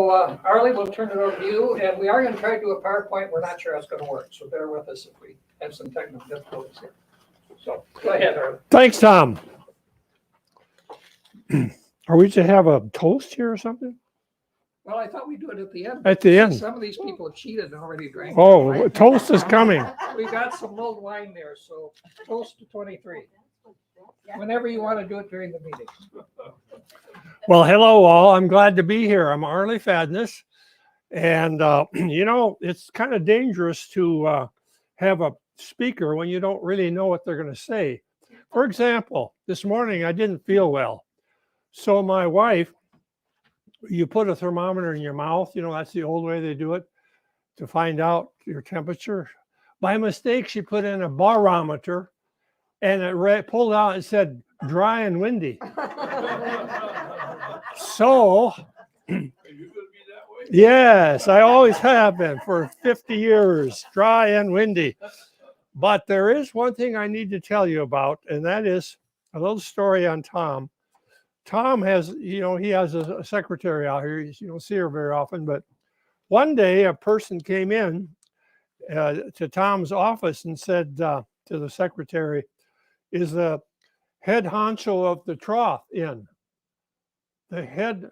So Arley, we'll turn it over to you, and we are going to try to do a PowerPoint. We're not sure how it's going to work, so bear with us if we have some technical difficulties here. So go ahead, Arley. Thanks, Tom. Are we to have a toast here or something? Well, I thought we'd do it at the end. At the end. Some of these people have cheated and already drank. Oh, toast is coming. We've got some mulled wine there, so toast to 23. Whenever you want to do it during the meeting. Well, hello all. I'm glad to be here. I'm Arley Fadness. And, it's kind of dangerous to have a speaker when you don't really know what they're going to say. For example, this morning I didn't feel well. So my wife, you put a thermometer in your mouth, that's the old way they do it, to find out your temperature. By mistake, she put in a barometer, and it pulled out and said dry and windy. So, yes, I always have been for 50 years, dry and windy. But there is one thing I need to tell you about, and that is a little story on Tom. Tom has, he has a secretary out here. You don't see her very often, but one day a person came in to Tom's office and said to the secretary, "Is the head honcho of the trough in?" The head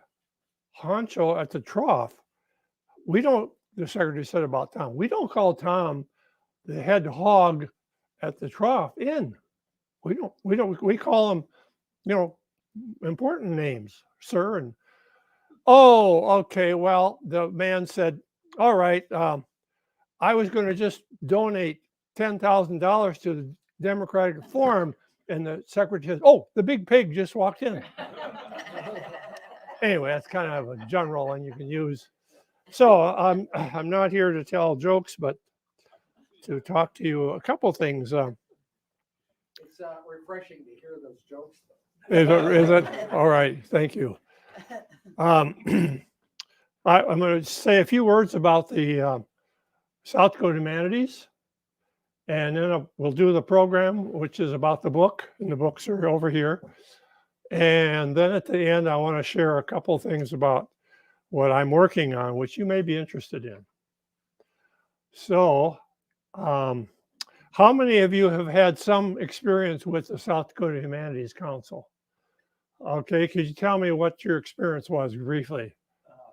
honcho at the trough. The secretary said about Tom, we don't call Tom the head hog at the trough in. We call him, important names, sir. And okay. Well, the man said, all right, I was going to just donate $10,000 to the Democratic Forum. And the secretary says, oh, the big pig just walked in. Anyway, that's kind of a general one you can use. So I'm not here to tell jokes, but to talk to you a couple things. It's refreshing to hear those jokes. Is it? All right. Thank you. I'm going to say a few words about the South Dakota Humanities, and then we'll do the program, which is about the book, and the books are over here. And then at the end, I want to share a couple things about what I'm working on, which you may be interested in. So, how many of you have had some experience with the South Dakota Humanities Council? Okay, could you tell me what your experience was briefly?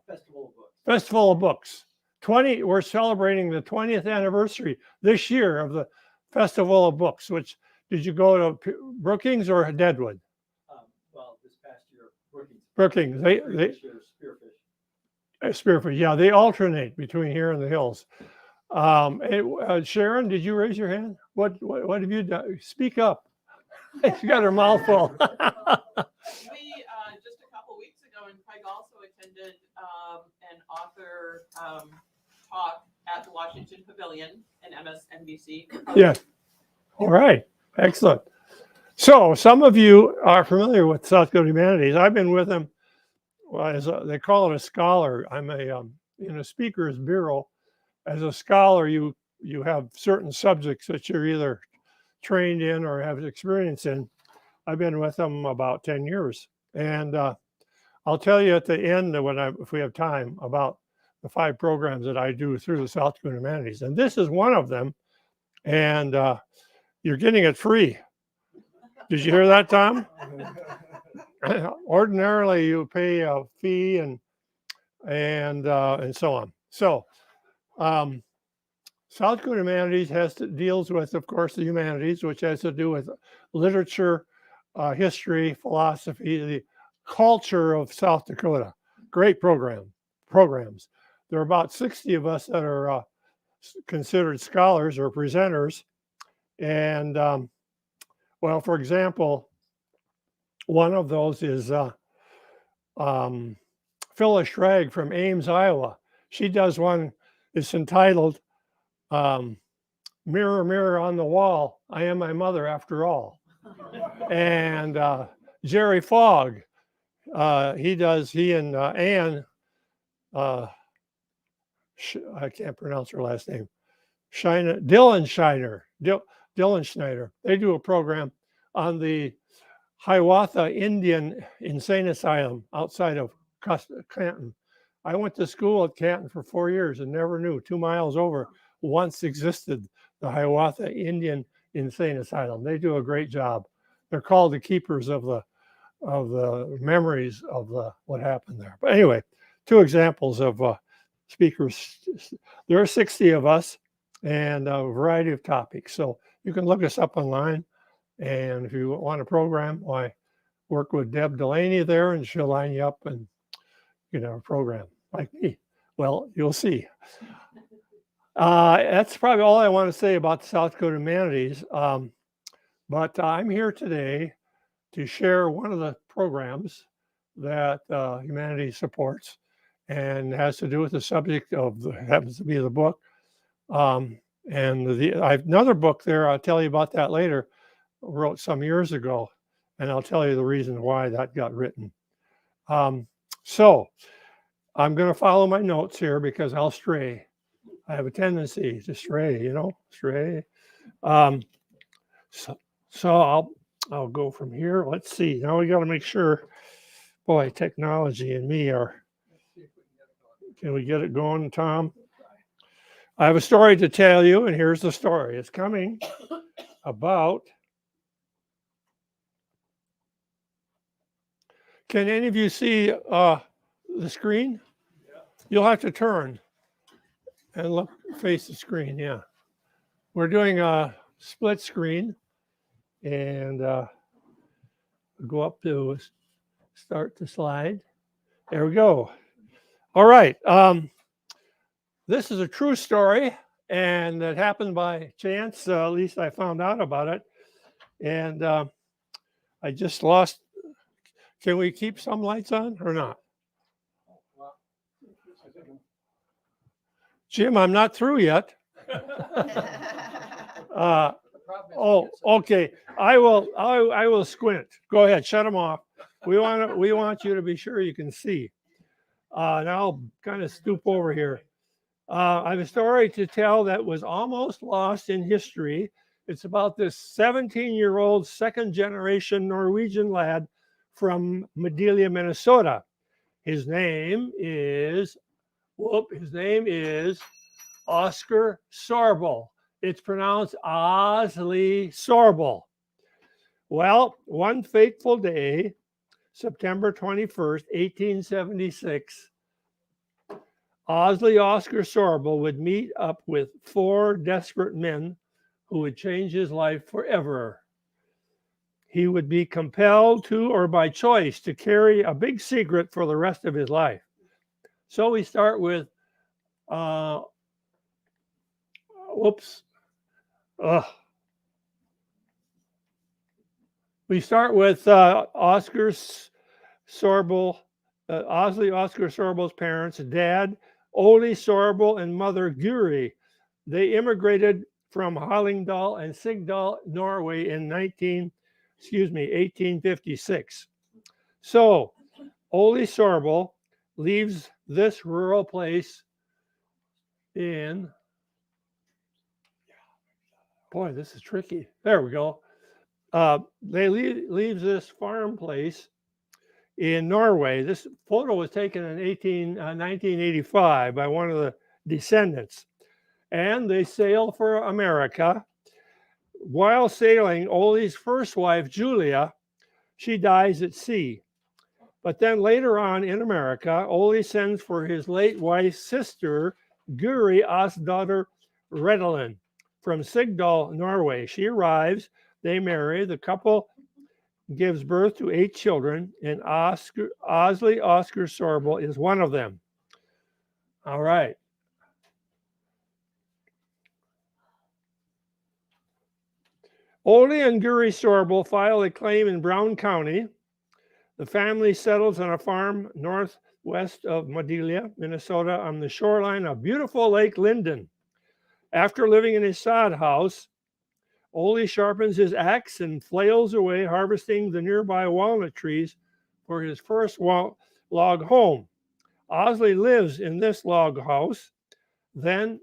Festival of Books. Festival of Books. We're celebrating the 20th anniversary this year of the Festival of Books. Which, did you go to Brookings or Deadwood? Well, this past year, Brookings. They Spearfish. Yeah, they alternate between here and the hills. Sharon, did you raise your hand? What have you done? Speak up. She's got her mouth full. We just a couple weeks ago, and Craig also attended an author talk at the Washington Pavilion in MSNBC. Yeah. All right. Excellent. So some of you are familiar with South Dakota Humanities. I've been with them. Well, they call it a scholar. I'm in a speaker's bureau. As a scholar, you have certain subjects that you're either trained in or have experience in. I've been with them about 10 years. And I'll tell you at the end, if we have time, about the 5 programs that I do through the South Dakota Humanities. And this is one of them. And you're getting it free. Did you hear that, Tom? Ordinarily, you pay a fee and so on. So, South Dakota Humanities deals with, of course, the humanities, which has to do with literature, history, philosophy, the culture of South Dakota. Great programs. There are about 60 of us that are considered scholars or presenters. And, for example, one of those is Phyllis Schrag from Ames, Iowa. She does one. It's entitled Mirror, Mirror on the Wall, I Am My Mother After All. And Jerry Fogg, he and Anne, I can't pronounce her last name, Dylan Schneider. They do a program on the Hiawatha Indian Insane Asylum outside of Canton. I went to school at Canton for 4 years and never knew 2 miles over once existed the Hiawatha Indian Insane Asylum. They do a great job. They're called the keepers of the memories of what happened there. But anyway, 2 examples of speakers. There are 60 of us and a variety of topics. So you can look us up online. And if you want a program, why work with Deb Delaney there and she'll line you up and get a program like me. Well, you'll see. That's probably all I want to say about the South Dakota Humanities. But I'm here today to share one of the programs that Humanities supports and has to do with the subject of happens to be the book. And I have another book there. I'll tell you about that later. Wrote some years ago, and I'll tell you the reason why that got written. So I'm going to follow my notes here because I'll stray. I have a tendency to stray, stray. So I'll go from here. Let's see. Now we got to make sure. Boy, technology and me are. Can we get it going, Tom? I have a story to tell you, and here's the story. It's coming about. Can any of you see the screen? You'll have to turn and look, face the screen. Yeah, we're doing a split screen, and go up to start the slide. There we go. All right. This is a true story, and it happened by chance. At least I found out about it, and I just lost. Can we keep some lights on or not? Jim, I'm not through yet. Okay. I will squint. Go ahead, shut them off. We want you to be sure you can see. Now I'll kind of stoop over here. I have a story to tell that was almost lost in history. It's about this 17-year-old second-generation Norwegian lad from Madelia, Minnesota. His name is Asle Sorbel. It's pronounced Asle Sorbel. Well, one fateful day, September 21st, 1876, Asle Sorbel would meet up with 4 desperate men who would change his life forever. He would be compelled to, or by choice, to carry a big secret for the rest of his life. So we start with, we start with Asle Sorbel's parents, Dad, Ole Sorbel, and Mother Guri. They immigrated from Hallingdal and Sigdal, Norway in 1856. So Ole Sorbel leaves this rural place in, boy, this is tricky. There we go. They leaves this farm place in Norway. This photo was taken in 1985 by one of the descendants. And they sail for America. While sailing, Ole's first wife, Julia, she dies at sea. But then later on in America, Ole sends for his late wife's sister, Guri Asdottir Redelin, from Sigdal, Norway. She arrives, they marry, the couple gives birth to 8 children, and Asle Sorbel is one of them. All right. Ole and Guri Sorbel file a claim in Brown County. The family settles on a farm northwest of Madelia, Minnesota, on the shoreline of beautiful Lake Linden. After living in his sod house, Ole sharpens his axe and flails away, harvesting the nearby walnut trees for his first log home. Asle lives in this log house, then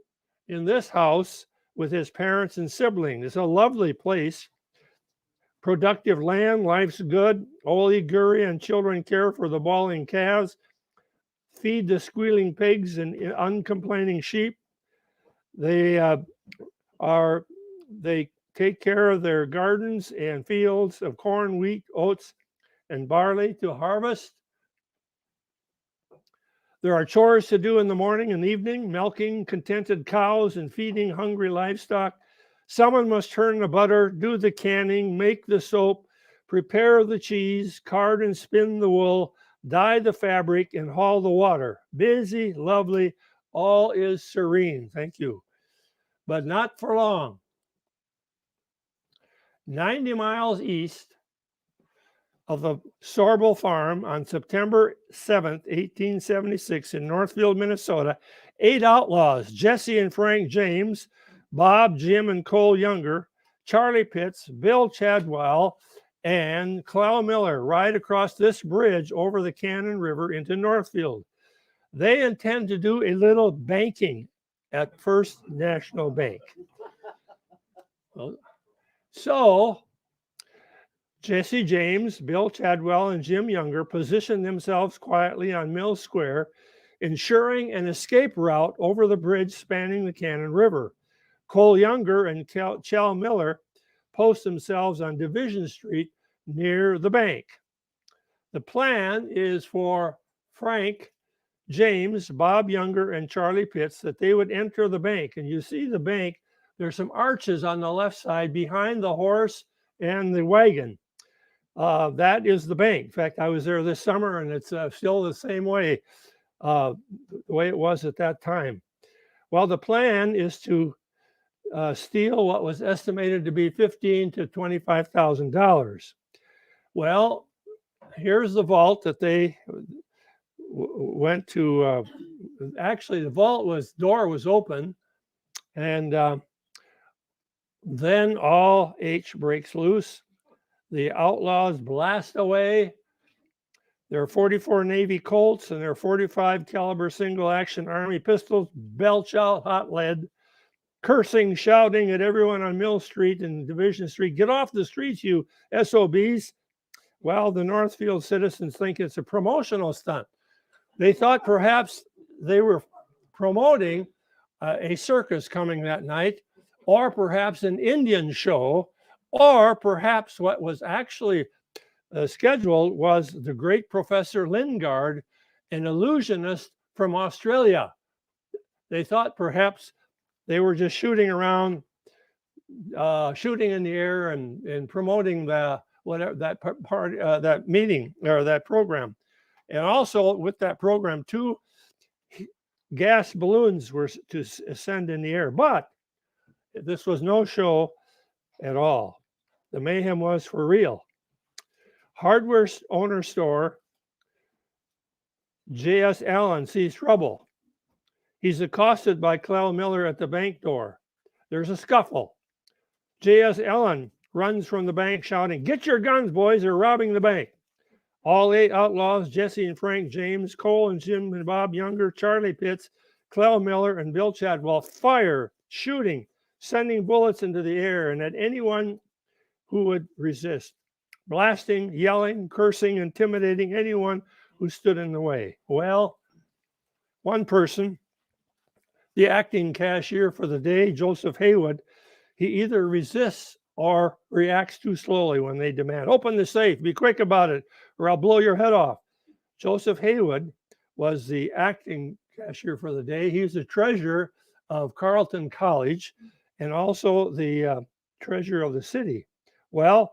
in this house with his parents and siblings. It's a lovely place. Productive land, life's good. Ole, Guri, and children care for the bawling calves. feed the squealing pigs and uncomplaining sheep. They they take care of their gardens and fields of corn, wheat, oats, and barley to harvest. There are chores to do in the morning and evening, milking contented cows and feeding hungry livestock. Someone must turn the butter, do the canning, make the soap, prepare the cheese, card and spin the wool, dye the fabric, and haul the water. Busy, lovely, all is serene. Thank you. But not for long. 90 miles east of the Sorbel farm on September 7th, 1876 in Northfield, Minnesota, 8 outlaws, Jesse and Frank James, Bob, Jim, and Cole Younger, Charlie Pitts, Bill Chadwell, and Clell Miller ride across this bridge over the Cannon River into Northfield. They intend to do a little banking at First National Bank. So Jesse James, Bill Chadwell, and Jim Younger positioned themselves quietly on Mill Square, ensuring an escape route over the bridge spanning the Cannon River. Cole Younger and Chell Miller post themselves on Division Street near the bank. The plan is for Frank James, Bob Younger, and Charlie Pitts that they would enter the bank. And you see the bank, there's some arches on the left side behind the horse and the wagon. That is the bank. In fact, I was there this summer, and it's still the same way, the way it was at that time. Well, the plan is to steal what was estimated to be $15,000 to $25,000. Well, here's the vault that they went to. Actually, the vault door was open, and then all H breaks loose. The outlaws blast away. There are 44 Navy Colts and there are 45 caliber single action Army pistols, belch out hot lead, cursing, shouting at everyone on Mill Street and Division Street. Get off the streets, you SOBs. Well, the Northfield citizens think it's a promotional stunt. They thought perhaps they were promoting a circus coming that night, or perhaps an Indian show, or perhaps what was actually scheduled was the great Professor Lingard, an illusionist from Australia. They thought perhaps they were just shooting around, shooting in the air and promoting the whatever that meeting or that program. And also with that program, 2 gas balloons were to ascend in the air. But this was no show at all. The mayhem was for real. Hardware owner store J.S. Allen sees trouble. He's accosted by Clell Miller at the bank door. There's a scuffle. J.S. Allen runs from the bank shouting, "Get your guns, boys, they're robbing the bank." All 8 outlaws, Jesse and Frank James, Cole and Jim and Bob Younger, Charlie Pitts, Clell Miller, and Bill Chadwell fire, shooting, sending bullets into the air and at anyone who would resist, blasting, yelling, cursing, intimidating anyone who stood in the way. Well, one person, the acting cashier for the day, Joseph Haywood, he either resists or reacts too slowly when they demand, "Open the safe, be quick about it, or I'll blow your head off." Joseph Haywood was the acting cashier for the day. He was the treasurer of Carleton College and also the treasurer of the city. Well,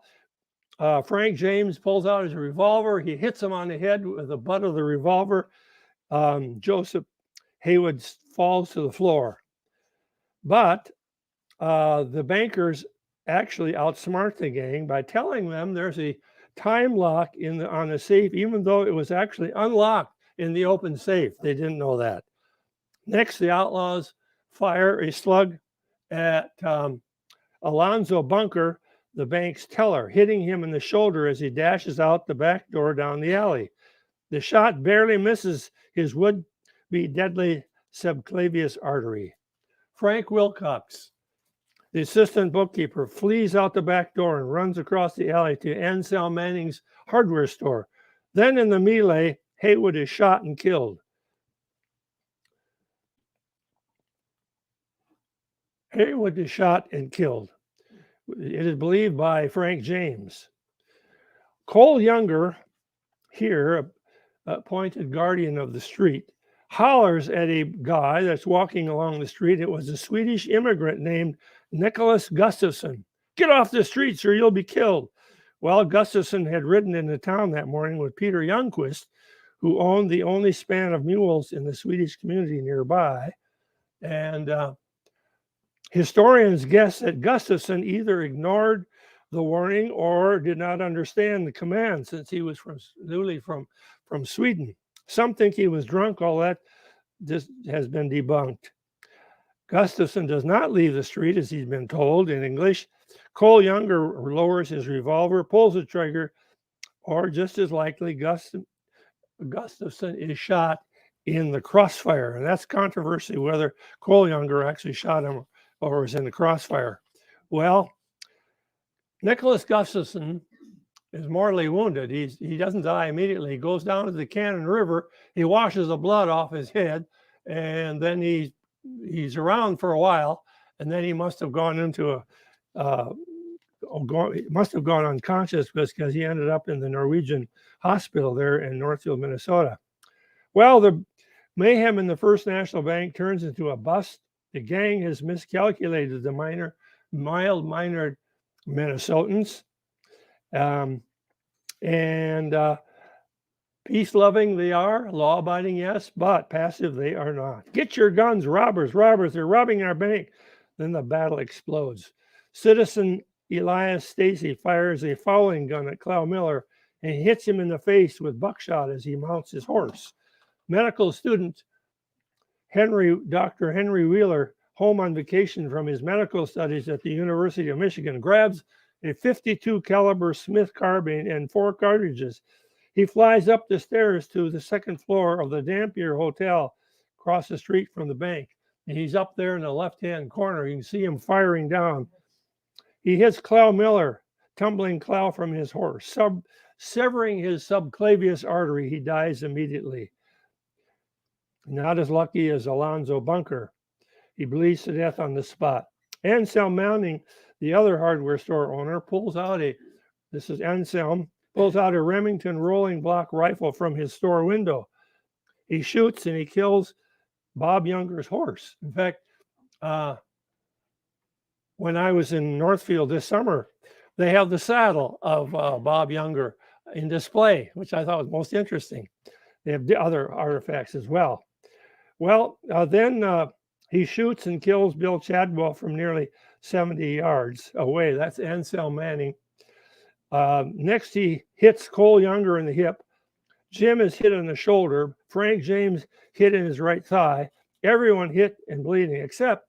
Frank James pulls out his revolver. He hits him on the head with the butt of the revolver. Joseph Haywood falls to the floor. But the bankers actually outsmart the gang by telling them there's a time lock on the safe, even though it was actually unlocked in the open safe. They didn't know that. Next, the outlaws fire a slug at Alonzo Bunker, the bank's teller, hitting him in the shoulder as he dashes out the back door down the alley. The shot barely misses his would-be deadly subclavius artery. Frank Wilcox, the assistant bookkeeper, flees out the back door and runs across the alley to Ansel Manning's hardware store. Then in the melee, Haywood is shot and killed. Haywood is shot and killed. It is believed by Frank James. Cole Yonger, here, appointed guardian of the street, hollers at a guy that's walking along the street. It was a Swedish immigrant named Nicholas Gustafson. Get off the streets or you'll be killed. Well, Gustafson had ridden into town that morning with Peter Youngquist, who owned the only span of mules in the Swedish community nearby. And historians guess that Gustafson either ignored the warning or did not understand the command, since he was newly from Sweden. Some think he was drunk. All that this has been debunked. Gustafson does not leave the street, as he's been told in English. Cole Yonger lowers his revolver, pulls the trigger, or just as likely, Gustafson is shot in the crossfire. And that's controversy whether Cole Yonger actually shot him or was in the crossfire. Well, Nicholas Gustafson is mortally wounded. He doesn't die immediately. He goes down to the Cannon River. He washes the blood off his head, and then he's around for a while, and then he must have gone into must have gone unconscious because he ended up in the Norwegian hospital there in Northfield, Minnesota. Well, the mayhem in the First National Bank turns into a bust. The gang has miscalculated the mild-mannered Minnesotans. Peace-loving they are, law-abiding, yes, but passive they are not. Get your guns, robbers, they're robbing our bank. Then the battle explodes. Citizen Elias Stacy fires a fowling gun at Clow Miller and hits him in the face with buckshot as he mounts his horse. Medical student Dr. Henry Wheeler, home on vacation from his medical studies at the University of Michigan, grabs a .52 caliber Smith carbine and 4 cartridges. He flies up the stairs to the second floor of the Dampier Hotel across the street from the bank. And he's up there in the left-hand corner. You can see him firing down. He hits Clow Miller, tumbling Clow from his horse, severing his subclavius artery. He dies immediately. Not as lucky as Alonzo Bunker. He bleeds to death on the spot. Anselm Manning, the other hardware store owner, pulls out a Remington rolling block rifle from his store window. He shoots and he kills Bob Younger's horse. In fact, when I was in Northfield this summer, they have the saddle of Bob Younger in display, which I thought was most interesting. They have other artifacts as well. Well, then he shoots and kills Bill Chadwell from nearly 70 yards away. That's Anselm Manning. Next, he hits Cole Younger in the hip. Jim is hit in the shoulder. Frank James hit in his right thigh. Everyone hit and bleeding except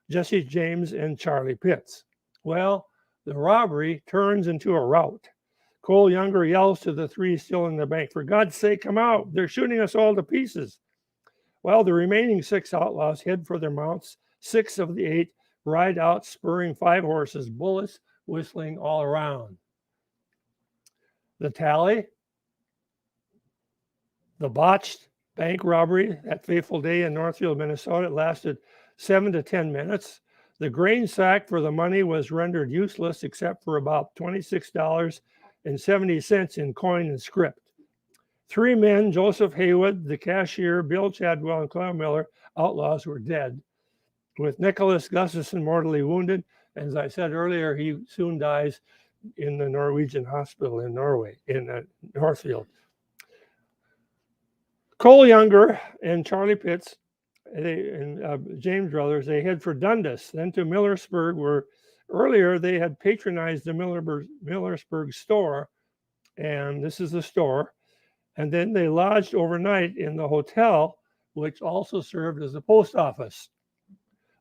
Jesse James and Charlie Pitts. Well, the robbery turns into a rout. Cole Younger yells to the 3 still in the bank, "For God's sake, come out. They're shooting us all to pieces." Well, the remaining 6 outlaws head for their mounts. 6 of the 8 ride out, spurring 5 horses, bullets whistling all around. The tally: the botched bank robbery that fateful day in Northfield, Minnesota, lasted 7 to 10 minutes. The grain sack for the money was rendered useless except for about $26.70 in coin and script. 3 men, Joseph Haywood, the cashier, Bill Chadwell, and Clow Miller, outlaws, were dead, with Nicholas Gustafson mortally wounded. As I said earlier, he soon dies in the Norwegian hospital in Norway, in Northfield. Cole Younger and Charlie Pitts and James Brothers, they head for Dundas, then to Millersburg, where earlier they had patronized the Millersburg store, and this is the store. And then they lodged overnight in the hotel, which also served as a post office.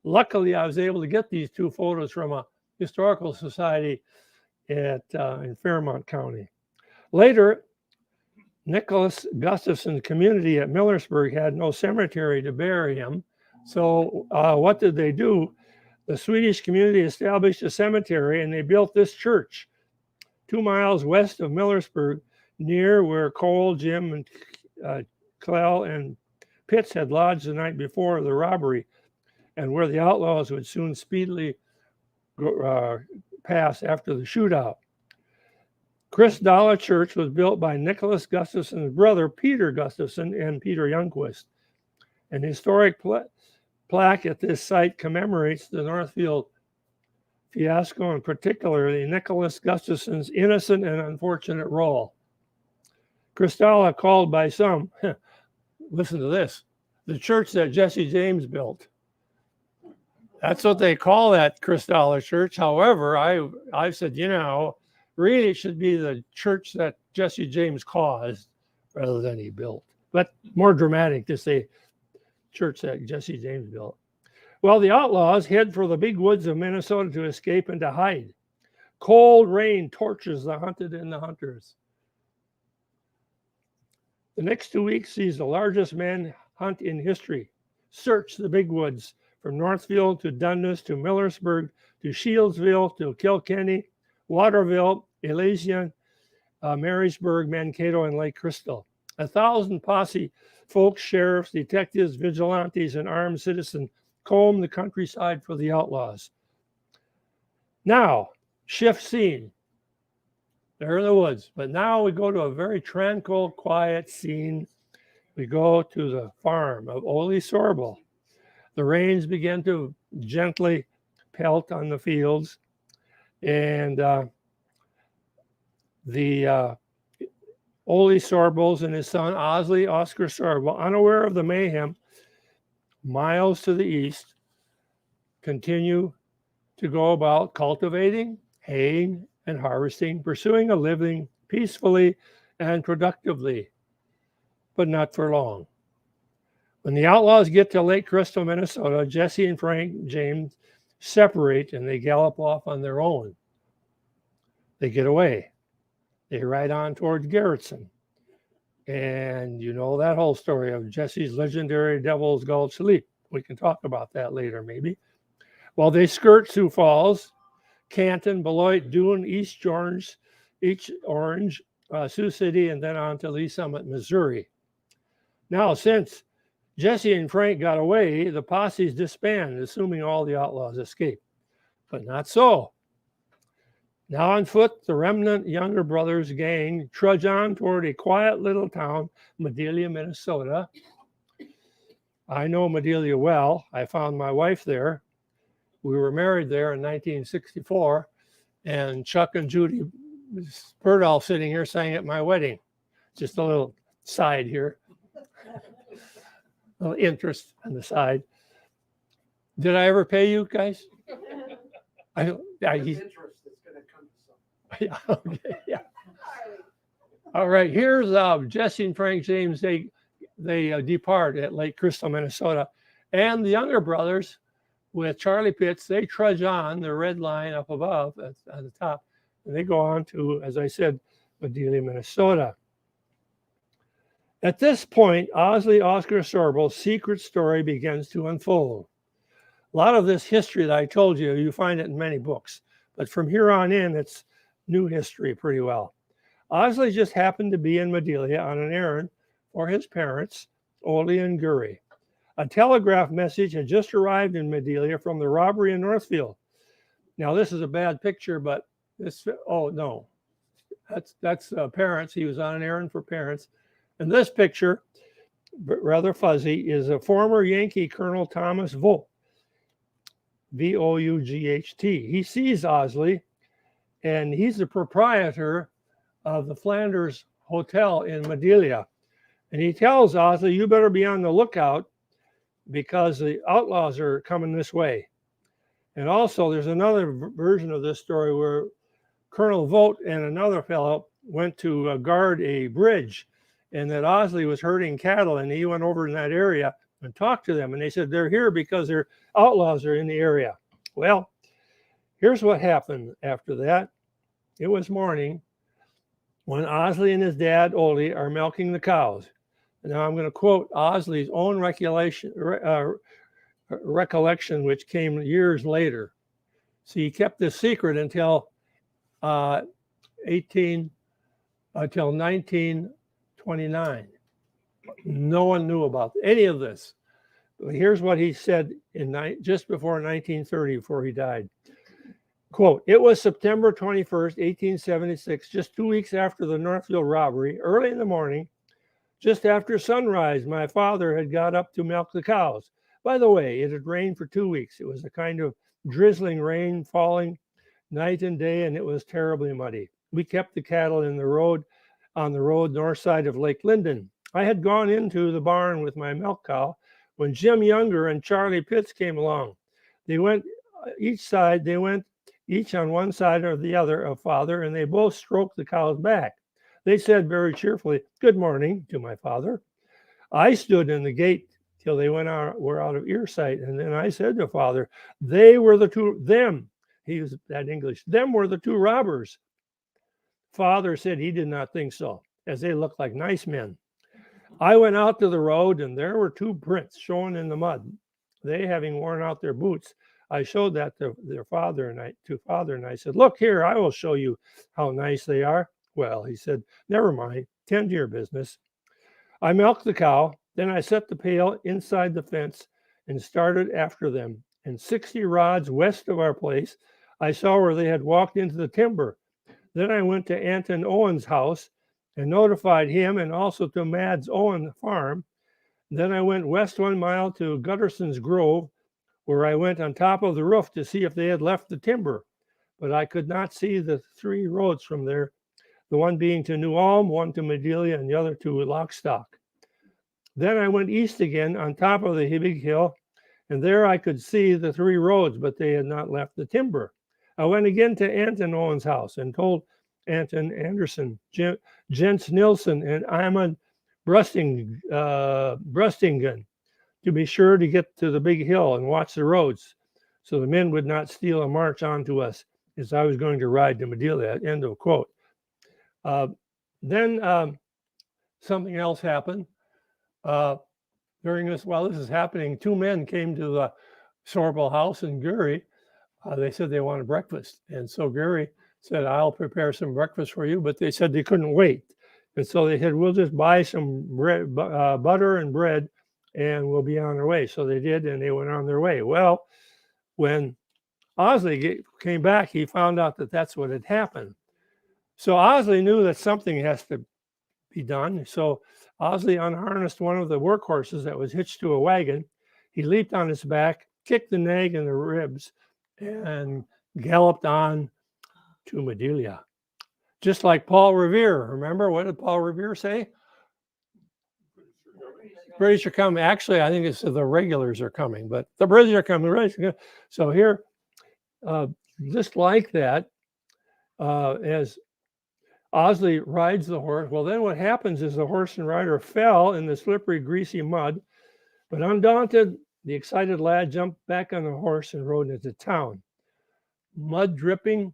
Luckily, I was able to get these 2 photos from a historical society in Fairmont County. Later, Nicholas Gustafson's community at Millersburg had no cemetery to bury him. So what did they do? The Swedish community established a cemetery, and they built this church 2 miles west of Millersburg, near where Cole, Jim, and Clell and Pitts had lodged the night before the robbery. and where the outlaws would soon speedily pass after the shootout. Christdala Church was built by Nicholas Gustafson's brother, Peter Gustafson, and Peter Youngquist. An historic plaque at this site commemorates the Northfield fiasco, and particularly Nicholas Gustafson's innocent and unfortunate role. Christdala, called by some, listen to this, the church that Jesse James built. That's what they call that Christdala Church. However, I said, really it should be the church that Jesse James caused rather than he built. But more dramatic to say church that Jesse James built. Well, the outlaws head for the big woods of Minnesota to escape and to hide. Cold rain tortures the hunted and the hunters. The next 2 weeks sees the largest manhunt in history. Search the big woods from Northfield to Dundas to Millersburg to Shieldsville to Kilkenny, Waterville, Elysian, Marysburg, Mankato, and Lake Crystal. 1,000 posse folks, sheriffs, detectives, vigilantes, and armed citizens comb the countryside for the outlaws. Now, shift scene. They're in the woods, but now we go to a very tranquil, quiet scene. We go to the farm of Arley Sorbel. The rains begin to gently pelt on the fields, and the Arley Sorbels and his son Asle Oscar Sorbel, unaware of the mayhem, miles to the east, continue to go about cultivating, haying, and harvesting, pursuing a living peacefully and productively, but not for long. When the outlaws get to Lake Crystal, Minnesota, Jesse and Frank James separate and they gallop off on their own. They get away. They ride on towards Garrettson. And you know that whole story of Jesse's legendary Devil's Gulch Leap. We can talk about that later, maybe. Well, they skirt Sioux Falls, Canton, Beloit, Dune, East Orange, Sioux City, and then on to Lee Summit, Missouri. Now, since Jesse and Frank got away, the posses disband, assuming all the outlaws escape. But not so. Now on foot, the remnant Younger brothers gang trudge on toward a quiet little town, Madelia, Minnesota. I know Madelia well. I found my wife there. We were married there in 1964, and Chuck and Judy Spurdahl sitting here sang at my wedding. Just a little side here. A little interest on the side. Did I ever pay you guys? Yeah, okay, yeah. All right, here's Jesse and Frank James. They depart at Lake Crystal, Minnesota. And the Younger brothers with Charlie Pitts, they trudge on the red line up above at the top. And they go on to, as I said, Madelia, Minnesota. At this point, Asle Oscar Sorbel's secret story begins to unfold. A lot of this history that I told you, you find it in many books. But from here on in, it's new history pretty well. Asle just happened to be in Madelia on an errand for his parents, Ole and Guri. A telegraph message had just arrived in Madelia from the robbery in Northfield. Now, this is a bad picture, but this, oh no, that's parents. He was on an errand for parents. And this picture, rather fuzzy, is a former Yankee Colonel Thomas Vogt, V-O-U-G-H-T. He sees Asle, and he's the proprietor of the Flanders Hotel in Madelia. And he tells Asle, you better be on the lookout because the outlaws are coming this way. And also, there's another version of this story where Colonel Vogt and another fellow went to guard a bridge, and that Asle was herding cattle, and he went over in that area and talked to them. And they said, they're here because their outlaws are in the area. Well, here's what happened after that. It was morning when Asle and his dad, Ole, are milking the cows. And now I'm going to quote Asle's own recollection, which came years later. So he kept this secret until 1929. No one knew about any of this. Here's what he said just before 1930, before he died. Quote, "It was September 21st, 1876, just 2 weeks after the Northfield robbery, early in the morning, just after sunrise, my father had got up to milk the cows. By the way, it had rained for 2 weeks. It was a kind of drizzling rain falling night and day, and it was terribly muddy. We kept the cattle on the road north side of Lake Linden. I had gone into the barn with my milk cow when Jim Younger and Charlie Pitts came along. They went each on one side or the other of father, and they both stroked the cow's back. They said very cheerfully, 'Good morning,' to my father. I stood in the gate till they were out of earsight, and then I said to father, 'They were the two, them,' he used that English, 'them were the two robbers.' Father said he did not think so, as they looked like nice men. I went out to the road, and there were two prints showing in the mud, they having worn out their boots. I showed that to father, and I said, 'Look here, I will show you how nice they are.' 'Well,' he said, 'never mind, tend to your business.' I milked the cow, then I set the pail inside the fence and started after them. And 60 rods west of our place, I saw where they had walked into the timber. Then I went to Anton Owen's house and notified him, and also to Mads Owen farm. Then I went west 1 mile to Gutterson's Grove, where I went on top of the roof to see if they had left the timber. But I could not see the 3 roads from there, the one being to New Ulm, one to Madelia, and the other to Lockstock. Then I went east again on top of the big hill, and there I could see the 3 roads, but they had not left the timber. I went again to Anton Owen's house and told Anton Anderson, Jens Nilsson, and Iman Brustingen to be sure to get to the big hill and watch the roads, so the men would not steal a march onto us as I was going to ride to Madelia." End of quote. Then something else happened. During this, while this is happening, 2 men came to the Sorbel house in Gary. They said they wanted breakfast. And so Gary said, "I'll prepare some breakfast for you." But they said they couldn't wait. And so they said, "We'll just buy some butter and bread, and we'll be on our way." So they did, and they went on their way. Well, when Asle came back, he found out that that's what had happened. So Asle knew that something has to be done. So Asle unharnessed one of the workhorses that was hitched to a wagon. He leaped on its back, kicked the nag in the ribs, and galloped on to Madelia. Just like Paul Revere. Remember, what did Paul Revere say? British are coming. Actually, I think it's the regulars are coming, but the British are coming. So here, just like that, as Asle rides the horse, well, then what happens is the horse and rider fell in the slippery, greasy mud, but undaunted, the excited lad jumped back on the horse and rode into town. Mud dripping,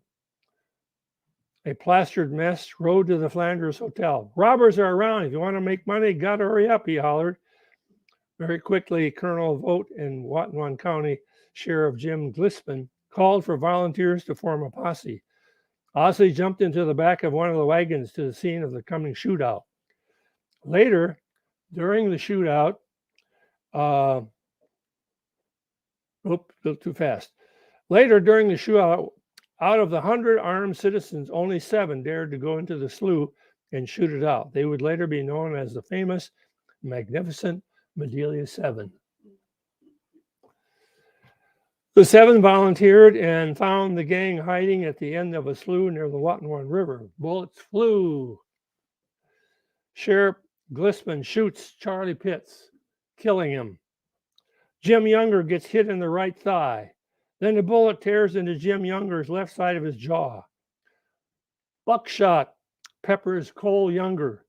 a plastered mess, rode to the Flanders Hotel. "Robbers are around. If you want to make money, gotta hurry up," he hollered. Very quickly, Colonel Vogt and Watonwan County Sheriff Jim Glispan called for volunteers to form a posse. Asle jumped into the back of one of the wagons to the scene of the coming shootout. Later, during the shootout, too fast. Later, during the shootout, out of the 100 armed citizens, only 7 dared to go into the slough and shoot it out. They would later be known as the famous, magnificent Madelia 7. The 7 volunteered and found the gang hiding at the end of a slough near the Watonwan River. Bullets flew. Sheriff Glispan shoots Charlie Pitts, killing him. Jim Younger gets hit in the right thigh. Then a bullet tears into Jim Younger's left side of his jaw. Buckshot peppers Cole Younger.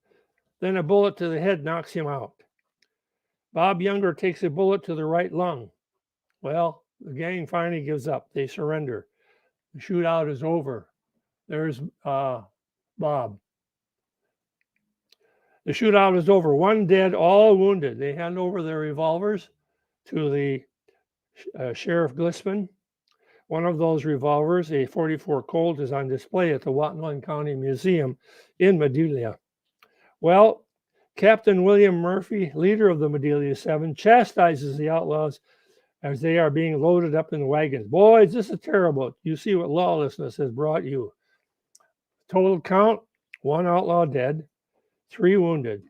Then a bullet to the head knocks him out. Bob Younger takes a bullet to the right lung. Well, the gang finally gives up. They surrender. The shootout is over. There's Bob. The shootout is over. 1 dead, all wounded. They hand over their revolvers to the Sheriff Glispan. One of those revolvers, a .44 Colt, is on display at the Watonwan County Museum in Madelia. Well, Captain William Murphy, leader of the Madelia Seven, chastises the outlaws as they are being loaded up in the wagons. Boys, this is terrible. You see what lawlessness has brought you. Total count, 1 outlaw dead, 3 wounded.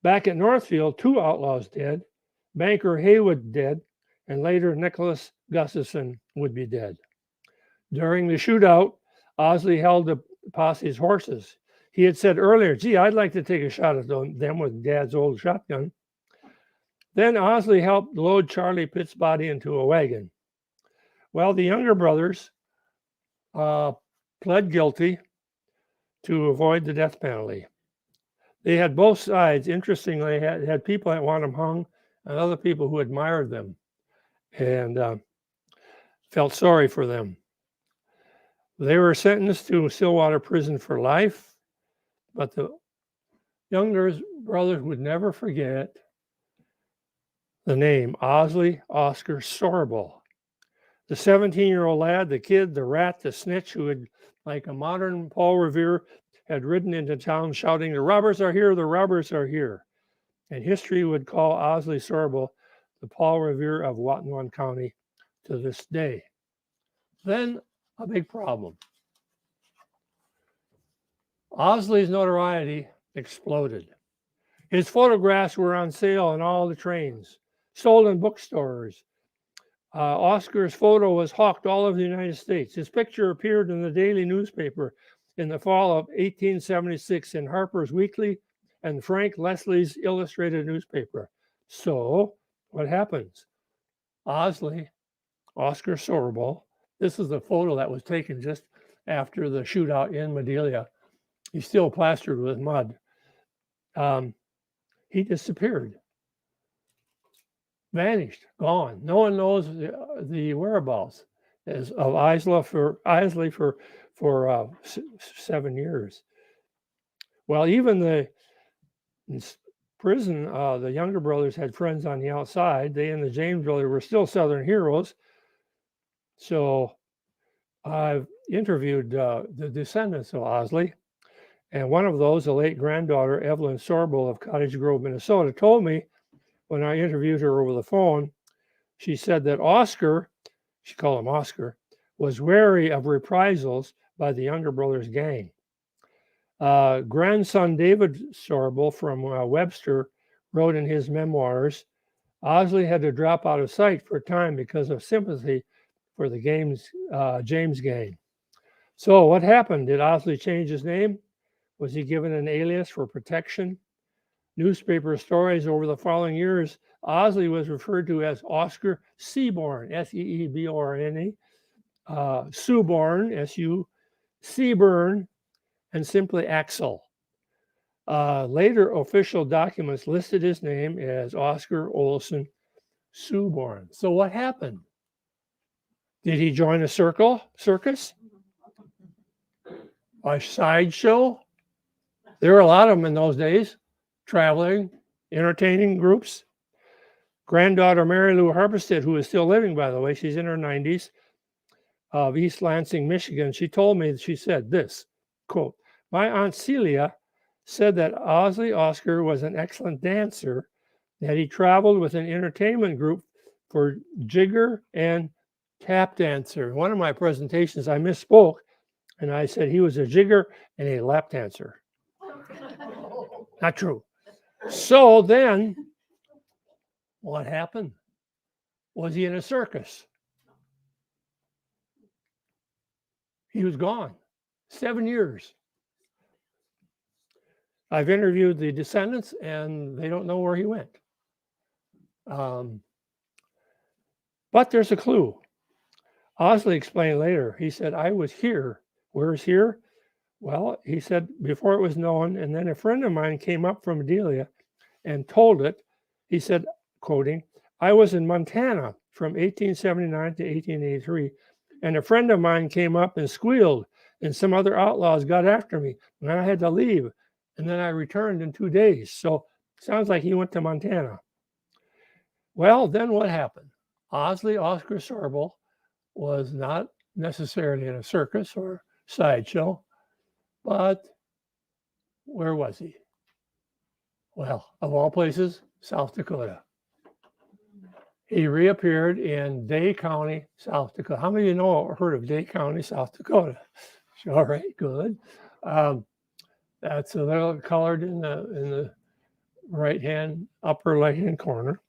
Back at Northfield, 2 outlaws dead, banker Haywood dead, and later Nicholas Gustafson would be dead. During the shootout, Asle held the posse's horses. He had said earlier, gee, I'd like to take a shot at them with Dad's old shotgun. Then Asle helped load Charlie Pitt's body into a wagon. Well, the Younger brothers pled guilty to avoid the death penalty. They had both sides, interestingly, had people that want them hung and other people who admired them and felt sorry for them. They were sentenced to Stillwater prison for life, but the Younger brothers would never forget the name Asle Oscar Sorbel. The 17-year-old lad, the kid, the rat, the snitch who had, like a modern Paul Revere, had ridden into town shouting, the robbers are here, the robbers are here. And history would call Asle Sorbel the Paul Revere of Watonwan County to this day. Then a big problem. Asle's notoriety exploded. His photographs were on sale on all the trains, sold in bookstores. Oscar's photo was hawked all over the United States. His picture appeared in the daily newspaper in the fall of 1876 in Harper's Weekly and Frank Leslie's illustrated newspaper. So what happens? Asle, Oscar Sorbel, this is a photo that was taken just after the shootout in Madelia. He's still plastered with mud. He disappeared, vanished, gone. No one knows the whereabouts of Asle for 7 years. Well, even the prison, the Younger brothers had friends on the outside. They and the James brothers were still Southern heroes. So I've interviewed the descendants of Asle. And one of those, the late granddaughter, Evelyn Sorbel of Cottage Grove, Minnesota, told me when I interviewed her over the phone, she said that Oscar, she called him Oscar, was wary of reprisals by the Younger brothers gang. Grandson David Sorbel from Webster wrote in his memoirs, Asle had to drop out of sight for a time because of sympathy for the James gang. So what happened? Did Asle change his name? Was he given an alias for protection? Newspaper stories over the following years, Asle was referred to as Oscar Seaborn, Seeborne, Suborn, S-U, Seaburn, and simply Axel. Later official documents listed his name as Oscar Olson Suborn. So what happened? Did he join a circus? A sideshow? There were a lot of them in those days, traveling, entertaining groups. Granddaughter Mary Lou Harpstead, who is still living, by the way, she's in her 90s, of East Lansing, Michigan, she told me, she said this, quote, my Aunt Celia said that Asle Oscar was an excellent dancer, that he traveled with an entertainment group for jigger and tap dancer. In one of my presentations, I misspoke, and I said he was a jigger and a lap dancer. Not true. So then, what happened? Was he in a circus? He was gone. 7 years. I've interviewed the descendants, and they don't know where he went. But there's a clue. Asle explained later. He said, I was here. Where's here? Well, he said, before it was known, and then a friend of mine came up from Adelia and told it. He said, quoting, I was in Montana from 1879 to 1883, and a friend of mine came up and squealed, and some other outlaws got after me, and I had to leave, and then I returned in 2 days. So sounds like he went to Montana. Well, then what happened? Asle Oscar Sorbel was not necessarily in a circus or sideshow, but where was he? Well, of all places, South Dakota. He reappeared in Day County, South Dakota. How many of you know or heard of Day County, South Dakota? All right, good. That's a little colored in the right-hand, upper right-hand corner.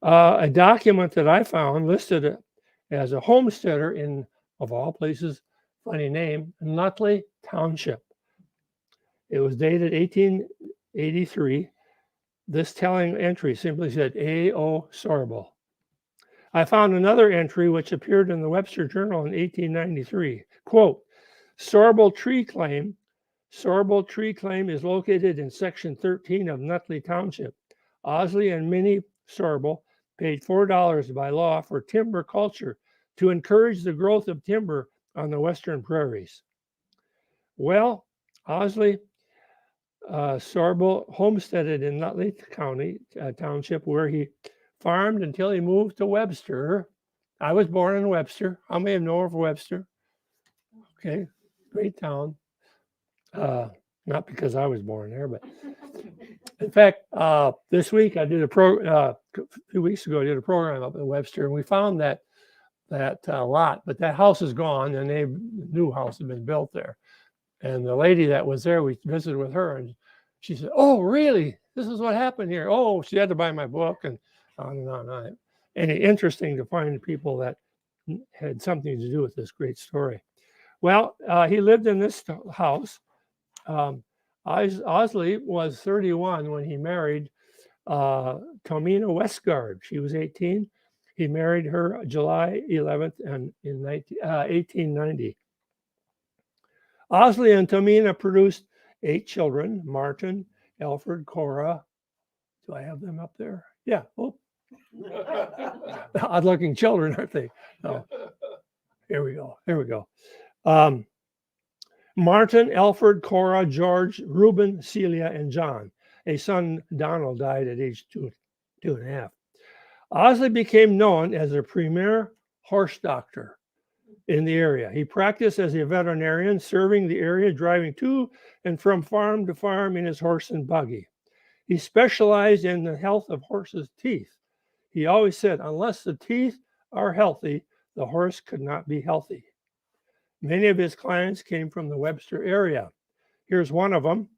A document that I found listed it as a homesteader in, of all places, funny name, Nutley Township. It was dated 1883. This telling entry simply said A.O. Sorbel. I found another entry which appeared in the Webster Journal in 1893. Quote, Sorbel tree claim is located in section 13 of Nutley Township. Asle and Minnie Sorbel paid $4 by law for timber culture to encourage the growth of timber on the western prairies. Well, Asle Sorbel homesteaded in Nutley County Township, where he farmed until he moved to Webster. I was born in Webster. How many know of Webster? Okay, great town. Not because I was born there, but in fact, this week I did a 2 weeks ago I did a program up in Webster, and we found that lot, but that house is gone, and a new house had been built there. And the lady that was there, we visited with her, and she said, "Oh, really? This is what happened here." Oh, she had to buy my book, and on and on and on. And it's interesting to find people that had something to do with this great story. Well, he lived in this house. Asle was 31 when he married Tomina Westgard. She was 18. He married her July 11th in 1890. Asle and Tomina produced 8 children: Martin, Alfred, Cora. Do I have them up there? Yeah. Oh. Odd-looking children, aren't they? Oh. Here we go. Here we go. Martin, Alfred, Cora, George, Reuben, Celia, and John. A son, Donald, died at age 2.5. Asle became known as a premier horse doctor in the area. He practiced as a veterinarian, serving the area, driving to and from farm to farm in his horse and buggy. He specialized in the health of horses' teeth. He always said, unless the teeth are healthy, the horse could not be healthy. Many of his clients came from the Webster area. Here's one of them.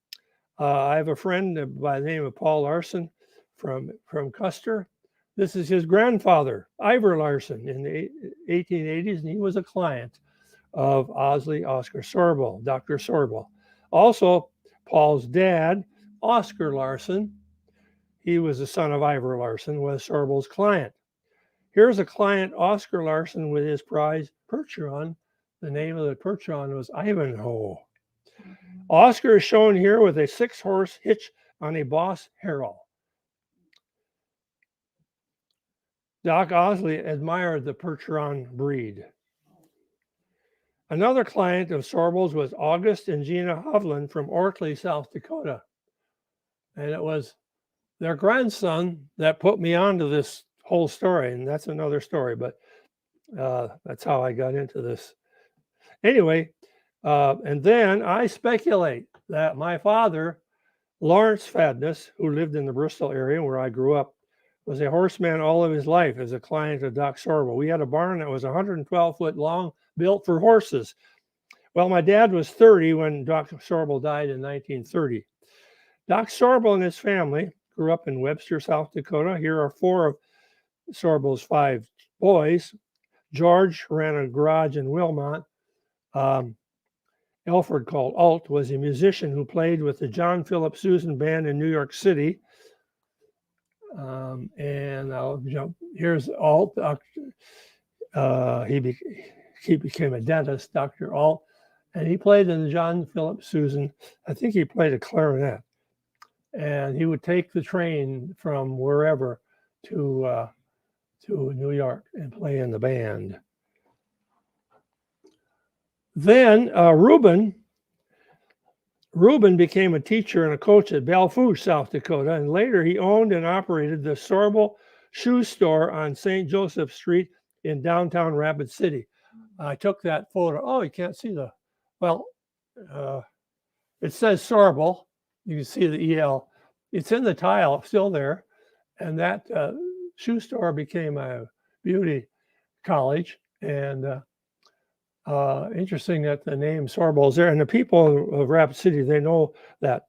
I have a friend by the name of Paul Larson from Custer. This is his grandfather, Ivor Larson, in the 1880s, and he was a client of Asle Oscar Sorbel, Dr. Sorbel. Also, Paul's dad, Oscar Larson, he was the son of Ivor Larson, was Sorbel's client. Here's a client, Oscar Larson, with his prize Percheron. The name of the Percheron was Ivanhoe. Oscar is shown here with a 6-horse hitch on a Boss Harrow. Doc Asle admired the Percheron breed. Another client of Sorbel's was August and Gina Hovland from Ortley, South Dakota. And it was their grandson that put me onto this whole story. And that's another story, but that's how I got into this. Anyway, and then I speculate that my father, Lawrence Fadness, who lived in the Bristol area where I grew up, was a horseman all of his life as a client of Doc Sorbel. We had a barn that was 112 foot long, built for horses. Well, my dad was 30 when Doc Sorbel died in 1930. Doc Sorbel and his family grew up in Webster, South Dakota. Here are 4 of Sorbel's 5 boys. George ran a garage in Wilmot. Alfred, called Alt, was a musician who played with the John Philip Sousa Band in New York City. And I'll jump. Here's Alt. He became a dentist, Dr. Alt, and he played in the John Philip Sousa. I think he played a clarinet. And he would take the train from wherever to New York and play in the band. Then Reuben became a teacher and a coach at Belfouche, South Dakota, and later he owned and operated the Sorbel Shoe Store on St. Joseph Street in downtown Rapid City. I took that photo. Oh, you can't see it says Sorbel. You can see the EL. it's in the tile, still there. And that shoe store became a beauty college. And interesting that the name Sorbel is there. And the people of Rapid City, they know that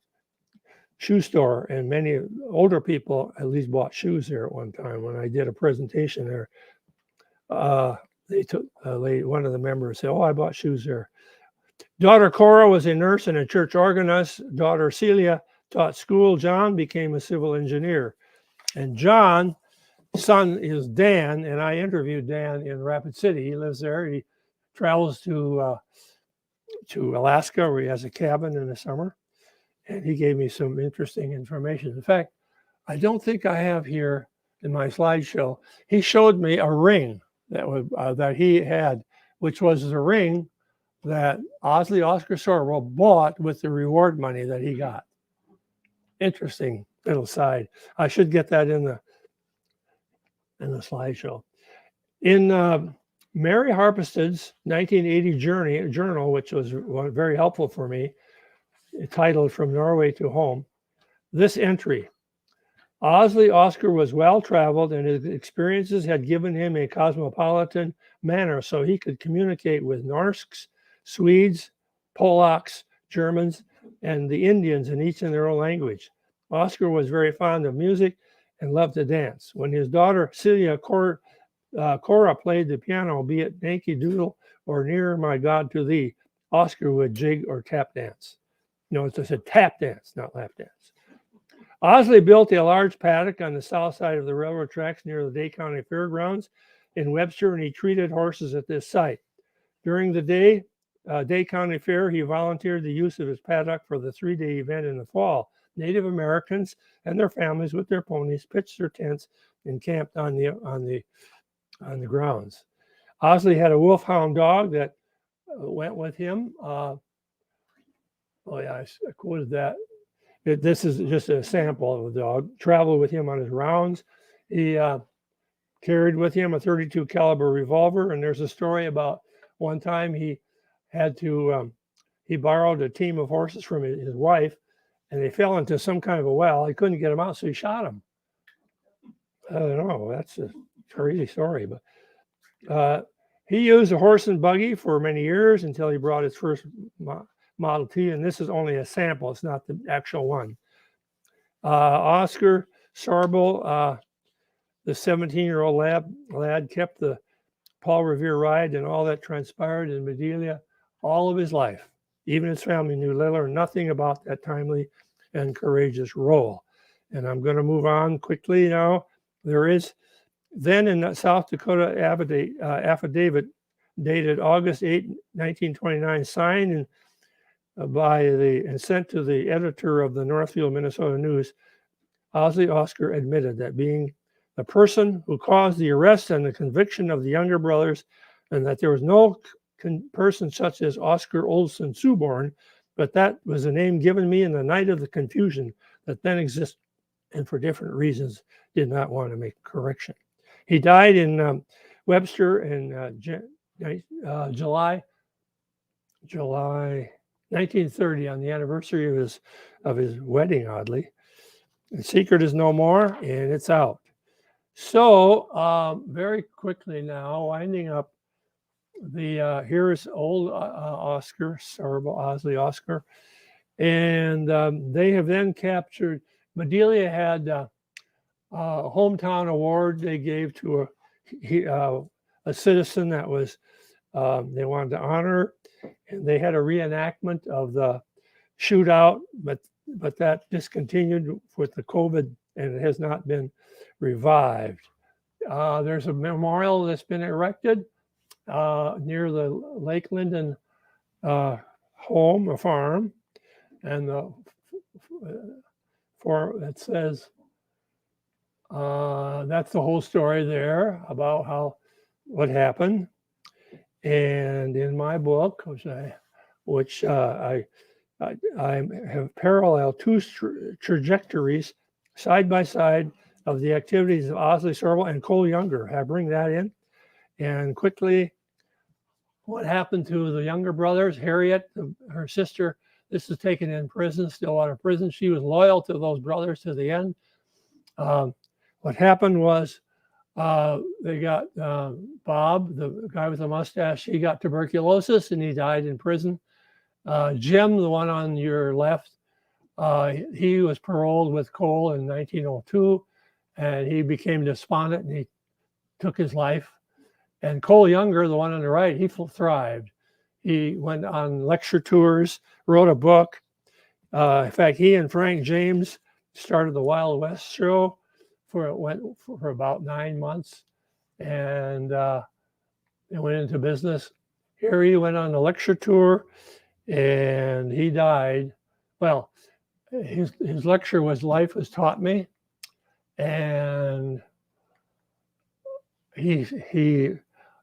shoe store, and many older people at least bought shoes there at one time. When I did a presentation there, they took one of the members said, "Oh, I bought shoes there." Daughter Cora was a nurse and a church organist. Daughter Celia taught school. John became a civil engineer. And John's son is Dan, and I interviewed Dan in Rapid City. He lives there. He travels to Alaska, where he has a cabin in the summer. And he gave me some interesting information. In fact, I don't think I have here in my slideshow. He showed me a ring that he had, which was the ring that Asle Oscar Sorbel bought with the reward money that he got. Interesting little side. I should get that in the slideshow. In Mary Harpested's 1980 journal, which was very helpful for me, titled From Norway to Home, this entry: Asle Oscar was well-traveled and his experiences had given him a cosmopolitan manner so he could communicate with Norsks, Swedes, Polacks, Germans, and the Indians, and each in their own language. Oscar was very fond of music and loved to dance. When his daughter Celia Cora played the piano, be it Yankee Doodle or Near My God to Thee, Oscar would jig or tap dance. Notice I said tap dance, not lap dance. Asle built a large paddock on the south side of the railroad tracks near the Day County Fairgrounds in Webster, and he treated horses at this site. During the Day County Fair, he volunteered the use of his paddock for the 3-day event in the fall. Native Americans and their families with their ponies pitched their tents and camped on the grounds. Asle had a wolfhound dog that went with him. I quoted that. This is just a sample of the dog. Traveled with him on his rounds. He carried with him a .32 caliber revolver. And there's a story about one time he had to, he borrowed a team of horses from his wife, and they fell into some kind of a well. He couldn't get them out, so he shot them. I don't know. That's a crazy story, but he used a horse and buggy for many years until he brought his first Model T, and this is only a sample. It's not the actual one. Oscar Sorbel, the 17-year-old lad, kept the Paul Revere ride and all that transpired in Madelia all of his life. Even his family knew little or nothing about that timely and courageous role. And I'm going to move on quickly now. There is then in South Dakota affidavit dated August 8, 1929, signed and sent to the editor of the Northfield, Minnesota News. Asle Oscar admitted that being the person who caused the arrest and the conviction of the Younger brothers, and that there was no person such as Oscar Olson Suborn, but that was a name given me in the night of the confusion that then existed, and for different reasons did not want to make correction. He died in Webster in July 1930, on the anniversary of his wedding, oddly. The secret is no more, and it's out. So very quickly now, winding up, here's old Oscar Sorbel, Asle Oscar, and they have then captured. Madelia had a hometown award they gave to a citizen that was they wanted to honor, and they had a reenactment of the shootout, but that discontinued with the COVID, and it has not been revived. There's a memorial that's been erected near the Lake Linden home, a farm, and it says that's the whole story there about what happened. And in my book, which I have paralleled two trajectories side by side of the activities of Asle Sorbel and Cole Yonger. I bring that in. And quickly, what happened to the Younger brothers? Harriet, her sister, This is taken in prison, still out of prison. She was loyal to those brothers to the end. What happened was they got Bob, the guy with the mustache, he got tuberculosis and he died in prison. Jim, the one on your left, he was paroled with Cole in 1902, and he became despondent and he took his life. And Cole Yonger, the one on the right, he thrived. He went on lecture tours, wrote a book. In fact, he and Frank James started the Wild West show. It went for about 9 months, and it went into business. Here he went on a lecture tour, and he died. Well, his lecture was "Life Has Taught Me," and he.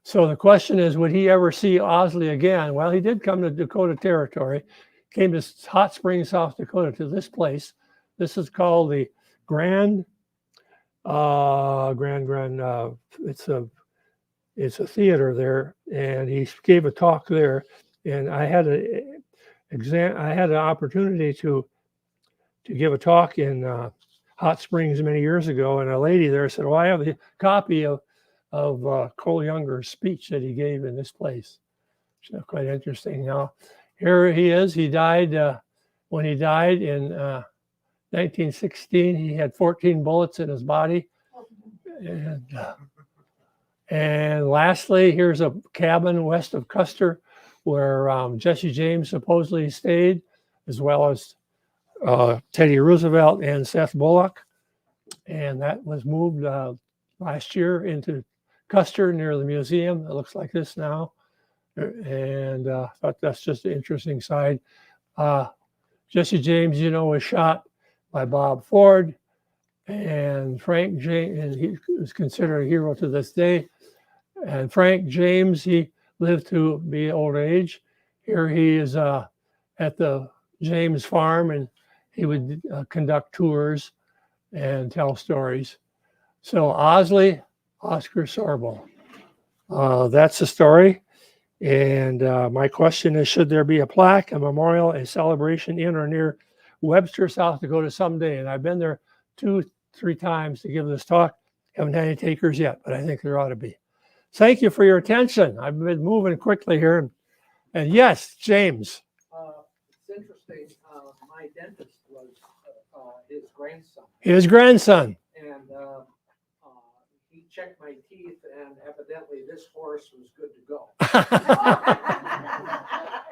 So the question is, would he ever see Asle again? Well, he did come to Dakota Territory, came to Hot Springs, South Dakota, to this place. This is called the it's a theater there, and he gave a talk there, and I had an opportunity to give a talk in Hot Springs many years ago, and a lady there said, "Well, I have a copy of Cole Younger's speech that he gave in this place." So quite interesting. Now, here he is. He died when he died in 1916. He had 14 bullets in his body. And lastly, here's a cabin west of Custer where Jesse James supposedly stayed, as well as Teddy Roosevelt and Seth Bullock. And that was moved last year into Custer near the museum. It looks like this now. And I thought that's just an interesting side. Jesse James, was shot by Bob Ford, and Frank James, and he was considered a hero to this day. And Frank James, he lived to be old age. Here he is at the James farm, and he would conduct tours and tell stories. So Asle Oscar Sorbel, that's the story. And my question is, should there be a plaque, a memorial, a celebration in or near Webster, South Dakota someday? And I've been there 2-3 times to give this talk. Haven't had any takers yet, but I think there ought to be. Thank you for your attention. I've been moving quickly here. And yes, James. It's interesting. My dentist was his grandson. His grandson. And he checked my teeth, and evidently this horse was good to go.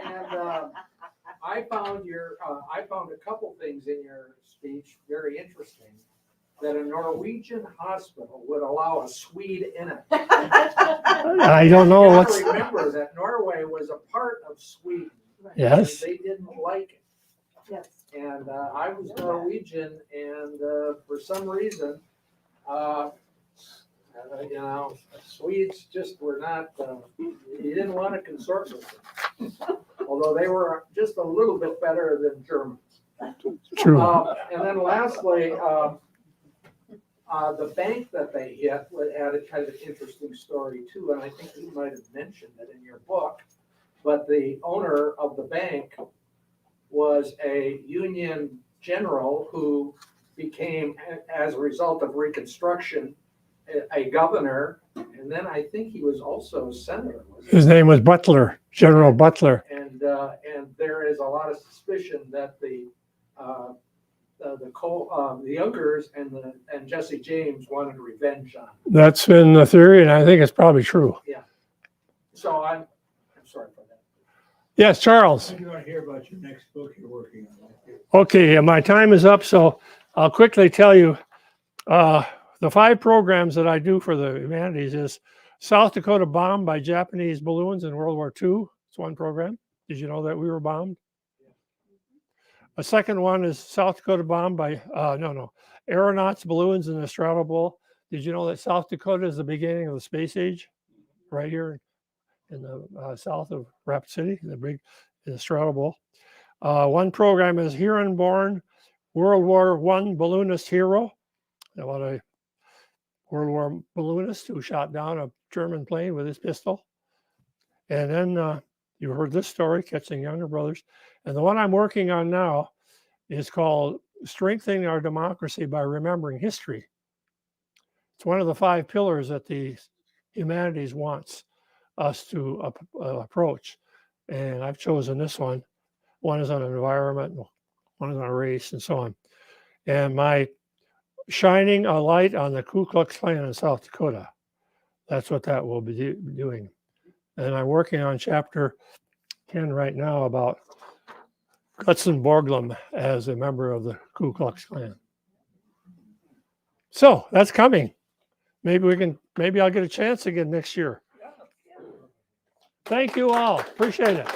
And I found a couple things in your speech very interesting. That a Norwegian hospital would allow a Swede in it. I don't know You what's. gotta remember that Norway was a part of Sweden. Yes. And they didn't like it. Yes. And I was Norwegian, and for some reason, Swedes just were not. You didn't want to consort with them, although they were just a little bit better than Germans. True. And then lastly, the bank that they hit had a kind of interesting story too, and I think you might have mentioned it in your book. But the owner of the bank was a Union general who became, as a result of Reconstruction, a governor, and then I think he was also a senator. His name was Butler, General Butler. And there is a lot of suspicion that the Youngers and Jesse James wanted revenge on him. That's been the theory, and I think it's probably true. Yeah. So I'm sorry for that. Yes, Charles. I want to hear about your next book you're working on. Okay, my time is up, so I'll quickly tell you the 5 programs that I do for the humanities is South Dakota bombed by Japanese balloons in World War II. It's one program. Did you know that we were bombed? A second one is South Dakota bombed by, aeronauts, balloons, and the Straddle Bowl. Did you know that South Dakota is the beginning of the space age? Right here in the south of Rapid City, the Straddle Bowl. One program is Heron-born World War I balloonist hero. About a World War balloonist who shot down a German plane with his pistol. And then you heard this story, Catching Younger Brothers. And the one I'm working on now is called Strengthening Our Democracy by Remembering History. It's one of the 5 pillars that the humanities wants us to approach. And I've chosen this one. One is on environment, one is on race, and so on. And my shining a light on the Ku Klux Klan in South Dakota. That's what that will be doing. And I'm working on chapter 10 right now about Gutzon Borglum as a member of the Ku Klux Klan. So that's coming. Maybe I'll get a chance again next year. Thank you all. Appreciate it.